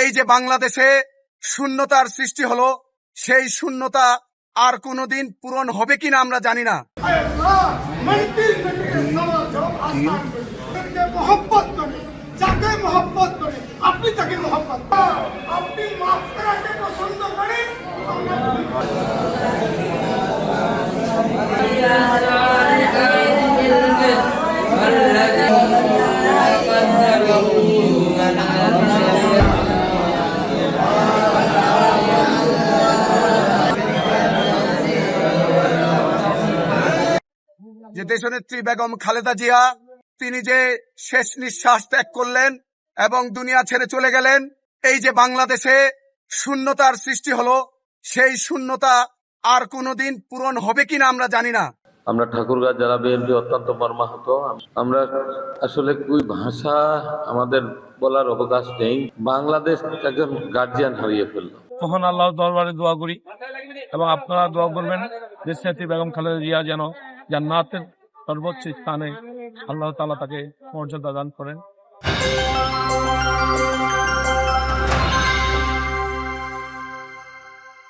এই যে বাংলাদেশে শূন্যতার সৃষ্টি হলো, সেই শূন্যতা আর কোনোদিন পূরণ হবে কিনা আমরা জানি না। যাকে মোহব্বত করে আপনি তাকে মোহব্বত আপনি মাফ করাকে পছন্দ করেন। যে দেশনেত্রী বেগম খালেদা জিয়া তিনি যে শেষ নিঃশ্বাস ত্যাগ করলেন এবং দুনিয়া ছেড়ে চলে গেলেন, এই যে বাংলাদেশে শূন্যতার সৃষ্টি হলো, সেই শূন্যতা আর কোনোদিন পূরণ হবে কিনা আমরা জানি না। আমরা ঠাকুরগাঁও জেলা বিএনপি অত্যন্ত মর্মাহত। আমরা আসলে কোন ভাষা আমাদের বলার অবকাশ নেই। বাংলাদেশ একজন গার্জিয়ান হারিয়ে ফেললো। তখন আল্লাহ দরবারে দোয়া করি এবং আপনারা দোয়া করবেন দেশনেত্রী বেগম খালেদা জিয়া যেন জান্নাতের সর্বোচ্চ স্থানে আল্লাহ তাআলা তাকে মর্যাদা দান করেন।